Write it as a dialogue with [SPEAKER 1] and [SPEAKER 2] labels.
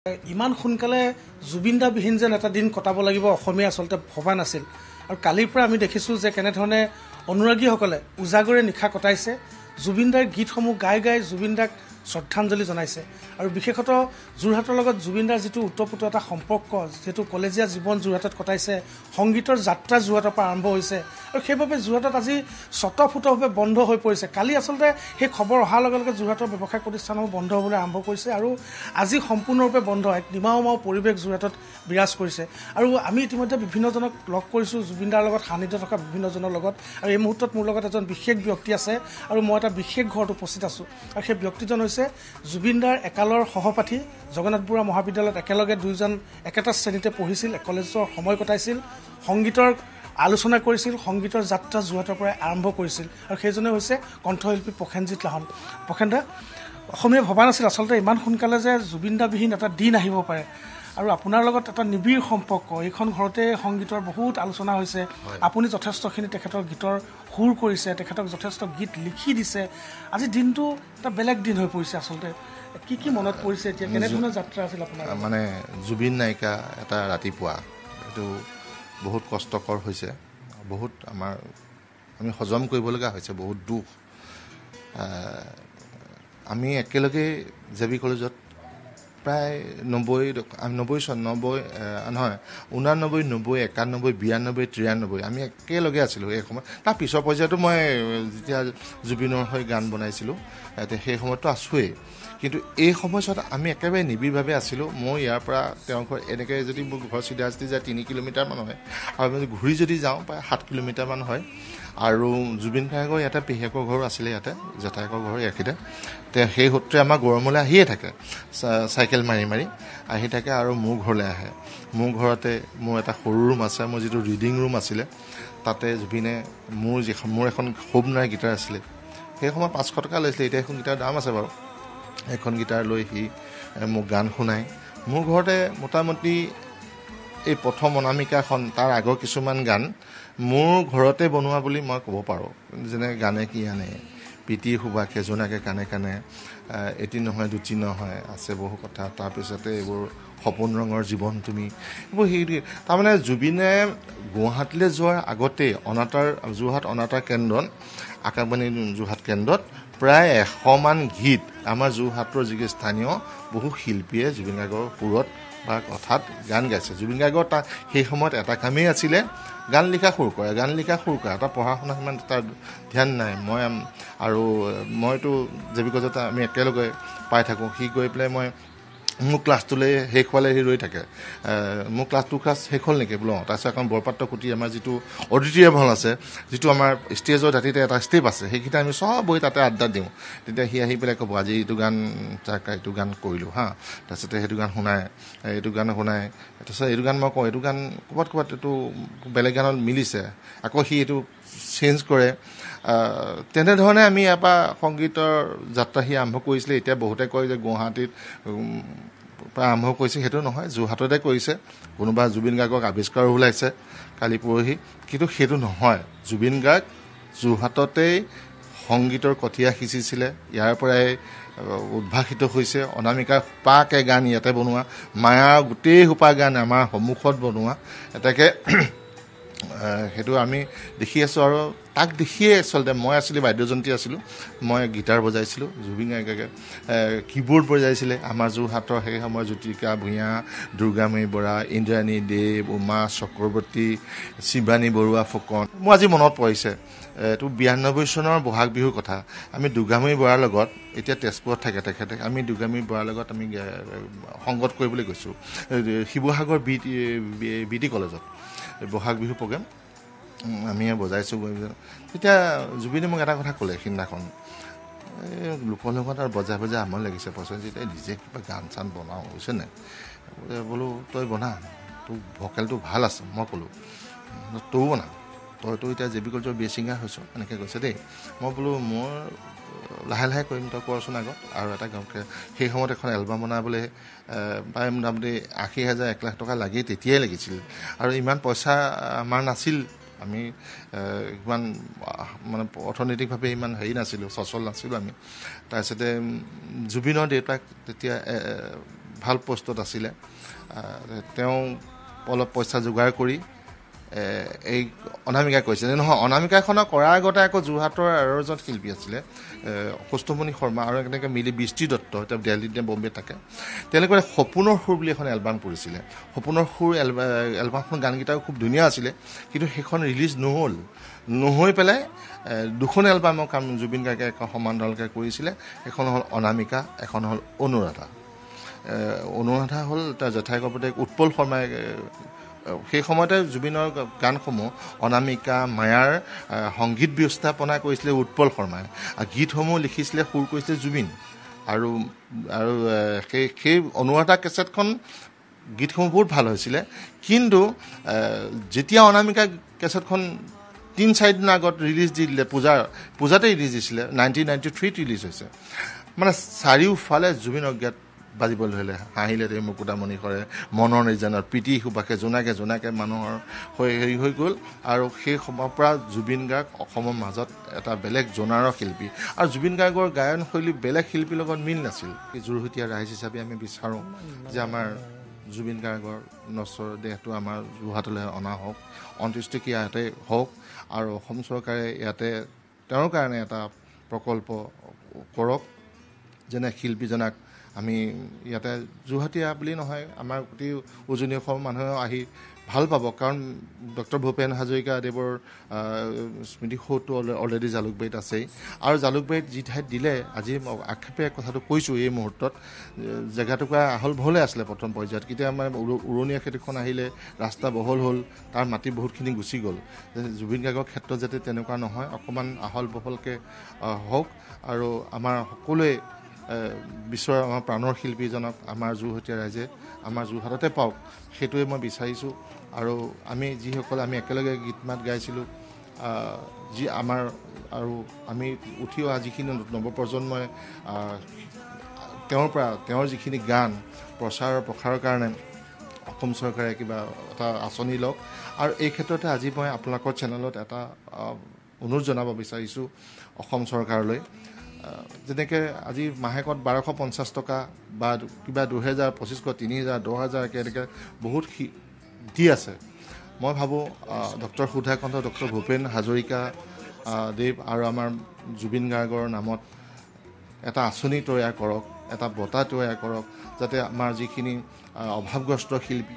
[SPEAKER 1] ইমান সোনকালে জুবিনদা বিহীন যেন এটা দিন কটাব লাগিব অসমীয়া আচলতে ভবা নাছিল আৰু কালিৰ পৰা আমি দেখিছোঁ যে কেনেধৰণে অনুৰাগীসকলে উজাগৰে নিশা কটাইছে জুবিনদাৰ গীতসমূহ গাই গাই জুবিনদাক শ্ৰদ্ধাঞ্জলি জনাইছে আৰু বিশেষত যোৰহাটৰ লগত জুবিনদাৰ যিটো উত্তৰপুত এটা সম্পৰ্ক যেটো কলেজীয়া জীৱন যোৰহাটত কটাইছে সংগীতৰ যাত্ৰা যোৰহাটৰ পৰা আৰম্ভ হৈছে আৰু সেইবাবে যোৰহাটত আজি স্বতঃফুতভাৱে বন্ধ হৈ পৰিছে কালি আচলতে সেই খবৰ অহাৰ লগে লগে যোৰহাটৰ ব্যৱসায়িক প্ৰতিষ্ঠানসমূহ বন্ধ হ'বলৈ আৰম্ভ কৰিছে আৰু আজি সম্পূৰ্ণৰূপে বন্ধ এক নিমাওমাও পৰিৱেশ যোৰহাটত বিৰাজ কৰিছে আৰু আমি ইতিমধ্যে বিভিন্নজনক লগ কৰিছোঁ জুবিনদাৰ লগত সান্নিধ্য থকা বিভিন্নজনৰ লগত আৰু এই মুহূৰ্তত মোৰ লগত এজন বিশেষ ব্যক্তি আছে আৰু মই এটা বিশেষ ঘৰত উপস্থিত আছোঁ আৰু সেই ব্যক্তিজন হৈছে জুবিনদাৰ একালৰ সহপাঠী জগন্নাথ বৰুৱা মহাবিদ্যালয়ত একেলগে দুইজন একেটা শ্ৰেণীতে পঢ়িছিল কলেজৰ সময় কটাইছিল সংগীতৰ আলোচনা কৰিছিল সংগীতৰ যাত্ৰা যোৰহাটৰ পৰা আৰম্ভ কৰিছিল আৰু সেইজনে হৈছে কণ্ঠশিল্পী প্ৰসেনজিৎ লাহন প্ৰসেনদা অসমীয়া ভবা নাছিল আচলতে ইমান সোনকালে যে জুবিনদাবিহীন এটা দিন আহিব পাৰে আৰু আপোনাৰ লগত এটা নিবিড় সম্পৰ্ক এইখন ঘৰতে সংগীতৰ বহুত আলোচনা হৈছে আপুনি যথেষ্টখিনি তেখেতৰ গীতৰ সুৰ কৰিছে তেখেতক যথেষ্ট গীত লিখি দিছে আজি দিনটো এটা বেলেগ দিন হৈ পৰিছে আচলতে কি মনত পৰিছে এতিয়া কেনেধৰণৰ যাত্ৰা আছিল আপোনাৰ
[SPEAKER 2] মানে জুবিন নায়িকা এটা ৰাতিপুৱা এইটো বহুত কষ্টকৰ হৈছে বহুত আমি হজম কৰিবলগীয়া হৈছে বহুত দুখ আমি একেলগে জেবি কলেজত প্ৰায় 89 নহয় 89 90 91 92 93 আমি একেলগে আছিলোঁ এই সময়ত তাৰ পিছৰ পৰ্যায়তো মই যেতিয়া জুবিনৰ হৈ গান বনাইছিলোঁ সেই সময়তো আছোৱেই কিন্তু এই সময়ছোৱাত আমি একেবাৰে নিবিড়ভাৱে আছিলোঁ মই ইয়াৰ পৰা তেওঁৰ ঘৰ এনেকৈ যদি মোৰ ঘৰ চিধা যায় 3 কিলোমিটাৰমান হয় আৰু ঘূৰি যদি যাওঁ প্ৰায় 7 কিলোমিটাৰমান হয় আৰু জুবিন গাৰ্গৰ ইয়াতে পেহীয়েকৰ ঘৰ আছিলে ইয়াতে জেঠায়েকৰ ঘৰ ইয়াতে সেই সূত্ৰে আমাৰ গৰমলৈ আহিয়ে থাকে চাইকেল মাৰি মাৰি আহি থাকে আৰু মোৰ ঘৰলৈ আহে মোৰ ঘৰতে মোৰ এটা সৰু ৰুম আছে মোৰ যিটো ৰিডিং ৰুম আছিলে তাতে জুবিনে মোৰ এখন খুব নাই গীটাৰ আছিলে সেই সময়ত 500 টকা লৈছিলে এতিয়া এখন গীটাৰ দাম আছে বাৰু এখন গীটাৰ লৈ সি মোক গান শুনাই মোৰ ঘৰতে মোটামুটি এই প্ৰথম অনামিকাখন তাৰ আগৰ কিছুমান গান মোৰ ঘৰতে বনোৱা বুলি মই ক'ব পাৰোঁ যেনে গানে কি আনে প্ৰীতি সুবাসে জোনাকে কানে কানে এটি নহয় দুটি নহয় আছে বহু কথা তাৰপিছতে এইবোৰ সপোন ৰঙৰ জীৱন তুমি এইবোৰ সেই তাৰমানে জুবিনে গুৱাহাটীলৈ যোৱাৰ আগতে যোৰহাট অনাতাঁৰ কেন্দ্ৰত আকাশবাণী যোৰহাট কেন্দ্ৰত প্ৰায় 100মান গীত আমাৰ যোৰহাটৰ যি স্থানীয় বহু শিল্পীয়ে জুবিন গাৰ্গৰ সুৰত বা কথাত গান গাইছে জুবিন গাৰ্গৰ সেই সময়ত এটা কামেই আছিলে গান লিখা সুৰ কৰা এটা পঢ়া শুনা সিমান তাৰ ধ্যান নাই মইতো জেবি কলেজত আমি একেলগে পাই থাকোঁ সি গৈ পেলাই মোৰ ক্লাছটোলৈ শেষ হোৱালৈ সি ৰৈ থাকে মোৰ ক্লাছ শেষ হ'ল নেকি বোলো তাৰপিছত এখন বৰপাত্ৰ খুটি আমাৰ যিটো অডিটৰিয়াম হল আছে যিটো আমাৰ ষ্টেজৰ দাঁতিতে এটা ষ্টেপ আছে সেইকেইটা আমি চব বহি তাতে আড্ডা দিওঁ তেতিয়া সি আহি পেলাই ক'ব আজি এইটো গান কৰিলোঁ হা তাৰপিছতে সেইটো গান শুনাই তাৰপিছত এইটো গান মই কওঁ এইটো গান ক'ৰবাত এইটো বেলেগ গানত মিলিছে আকৌ সি এইটো চেঞ্জ কৰে তেনেধৰণে আমি ইয়াৰ পৰা সংগীতৰ যাত্ৰা সি আৰম্ভ কৰিছিলে এতিয়া বহুতে কয় যে গুৱাহাটীত পৰা আৰম্ভ কৰিছে সেইটো নহয় যোৰহাটতে কৰিছে কোনোবা জুবিন গাৰ্গক আৱিষ্কাৰো ওলাইছে কালি পৰহি কিন্তু সেইটো নহয় জুবিন গাৰ্গ যোৰহাটতেই সংগীতৰ কঠীয়া সিঁচিছিলে ইয়াৰ পৰাই উদ্ভাসিত হৈছে অনামিকাৰ সোপাকে গান ইয়াতে বনোৱা মায়াৰ গোটেই সোপা গান আমাৰ সন্মুখত বনোৱা এটাকে সেইটো আমি দেখি আছোঁ আৰু তাক দেখিয়ে আচলতে মই আছিলোঁ বাদ্যযন্ত্ৰী আছিলোঁ মই গীটাৰ বজাইছিলোঁ জুবিন গাৰ্গে কীবোৰ্ড বজাইছিলে আমাৰ যোৰহাটৰ সেই সময়ত জ্যোতিকা ভূঞা দুৰ্গাময়ী বৰা ইন্দ্ৰাণী দেৱ উমা চক্ৰৱৰ্তী শিৱানী বৰুৱা ফুকন মোৰ আজি মনত পৰিছে এইটো 92 চনৰ বহাগ বিহুৰ কথা আমি দুৰ্গাময়ী বৰাৰ লগত এতিয়া তেজপুৰত থাকে তেখেতে আমি দুৰ্গাময়ী বৰাৰ লগত আমি সংগত কৰিবলৈ গৈছোঁ শিৱসাগৰ BT কলেজত বহাগ বিহু প্ৰগ্ৰেম আমি বজাইছোঁ তেতিয়া জুবিনে মোক এটা কথা ক'লে সিদিনাখন লোকৰ লগত আৰু বজাই আমনি লাগিছে প্ৰসেনজিৎ নিজে কিবা গান চান বনাওঁ হৈছে নাই বোলো তই বনা তোৰ ভকেলটো ভাল আছে মই ক'লোঁ তয়ো বনা তইতো এতিয়া জেবি কলেজৰ বিয়ে ছিংগাৰ হৈছ এনেকৈ কৈছে দেই মই বোলো মোৰ লাহে লাহে কৰিম তই কৰচোন আগত আৰু এটা গাঁৱকে সেই সময়ত এখন এলবাম বনাবলৈ প্ৰায় মোটামুটি 80,000 1 লাখ টকা লাগি তেতিয়াই লাগিছিল আৰু ইমান পইচা আমাৰ নাছিল আমি ইমান মানে অৰ্থনৈতিকভাৱে ইমান হেৰি নাছিলোঁ সচল নাছিলোঁ আমি তাৰপিছতে জুবিনৰ দেউতাক তেতিয়া ভাল পোষ্টত আছিলে তেওঁ অলপ পইচা যোগাৰ কৰি এই অনামিকা কৈছিলে নহয় অনামিকাখনক কৰাৰ আগতে আকৌ যোৰহাটৰ আৰু এজন শিল্পী আছিলে কৌষ্ঠমণি শৰ্মা আৰু এনেকৈ মিলি বৃষ্টি দত্ত তেওঁ দিল্লীত নে বম্বে থাকে তেওঁলোকে সপোনৰ সুৰ বুলি এখন এলবাম কৰিছিলে সপোনৰ সুৰ এলবামখন গানকেইটাও খুব ধুনীয়া আছিলে কিন্তু সেইখন ৰিলিজ নহৈ পেলাই দুখন এলবামৰ কাম জুবিন গাৰ্গে এখন সমান্তৰালকৈ কৰিছিলে এখন হ'ল অনামিকা এখন হ'ল অনুৰাধা হ'ল তাৰ জেঠাইকৰ পুতেক উৎপল শৰ্মাই সেই সময়তে জুবিনৰ গানসমূহ অনামিকা মায়াৰ সংগীত ব্যৱস্থাপনা কৰিছিলে উৎপল শৰ্মাই আৰু গীতসমূহ লিখিছিলে সুৰ কৰিছিলে জুবিন আৰু সেই অনুৰাধা কেছেটখন গীতসমূহ বহুত ভাল হৈছিলে কিন্তু যেতিয়া অনামিকা কেছেটখন 3-4 দিনৰ আগত ৰিলিজ দি দিলে পূজাতে ৰিলিজ দিছিলে 1993 ৰিলিজ হৈছে মানে চাৰিওফালে জুবিন অজ্ঞাত বাজিবলৈ ধৰিলে হাঁহিলে তেওঁ মুকুতামণি কৰে মনৰ নিজানত প্ৰীতি সুবাসে জোনাকে মানুহৰ হেৰি হৈ গ'ল আৰু সেই সময়ৰ পৰা জুবিন গাৰ্গ অসমৰ মাজত এটা বেলেগ জোনাৰৰ শিল্পী আৰু জুবিন গাৰ্গৰ গায়ন শৈলী বেলেগ শিল্পীৰ লগত মিল নাছিল যোৰহতীয়া ৰাইজ হিচাপে আমি বিচাৰোঁ যে আমাৰ জুবিন গাৰ্গৰ নশ্বৰ দেহটো আমাৰ যোৰহাটলৈ অনা হওক অন্ত্যেষ্টিক্ৰিয়া ইয়াতে হওক আৰু অসম চৰকাৰে ইয়াতে তেওঁৰ কাৰণে এটা প্ৰকল্প কৰক যেনে শিল্পীজনাক আমি ইয়াতে যোৰহাটীয়া বুলি নহয় আমাৰ গোটেই উজনি অসমৰ মানুহে আহি ভাল পাব কাৰণ ডক্টৰ ভূপেন হাজৰিকাদেৱৰ স্মৃতিসৌধটো অলৰেডি জালুকবাৰীত আছেই আৰু জালুকবাৰীত যি ঠাইত দিলে আজি আক্ষেপে কথাটো কৈছোঁ এই মুহূৰ্তত জেগাটুকুৰা আহল বহলে আছিলে প্ৰথম পৰ্যায়ত কেতিয়া আমাৰ উৰণীয়া খেতিখন আহিলে ৰাস্তা বহল হ'ল তাৰ মাটি বহুতখিনি গুচি গ'ল জুবিন গাৰ্গৰ ক্ষেত্ৰত যাতে তেনেকুৱা নহয় অকণমান আহল বহলকৈ হওক আৰু আমাৰ সকলোৱে বিশ্বৰ আমাৰ প্ৰাণৰ শিল্পীজনক আমাৰ যোৰহতীয়া ৰাইজে আমাৰ যোৰহাটতে পাওক সেইটোৱে মই বিচাৰিছোঁ আৰু আমি যিসকলে আমি একেলগে গীত মাত গাইছিলোঁ যি আমাৰ আৰু আমি উঠি অহা যিখিনি নৱপ্ৰজন্মই তেওঁৰ যিখিনি গান প্ৰসাৰৰ কাৰণে অসম চৰকাৰে কিবা এটা আঁচনি লওক আৰু এই ক্ষেত্ৰতে আজি মই আপোনালোকৰ চেনেলত এটা অনুৰোধ জনাব বিচাৰিছোঁ অসম চৰকাৰলৈ যেনেকৈ আজি মাহেকত 1250 টকা বা কিবা 2000 2500 3000 10,000 এনেকৈ বহুত দি আছে মই ভাবোঁ ডক্টৰ সুধাকান্ত ডক্টৰ ভূপেন হাজৰিকা দেৱ আৰু আমাৰ জুবিন গাৰ্গৰ নামত এটা আঁচনি তৈয়াৰ কৰক এটা বঁটা তৈয়াৰ কৰক যাতে আমাৰ যিখিনি অভাৱগ্ৰস্ত শিল্পী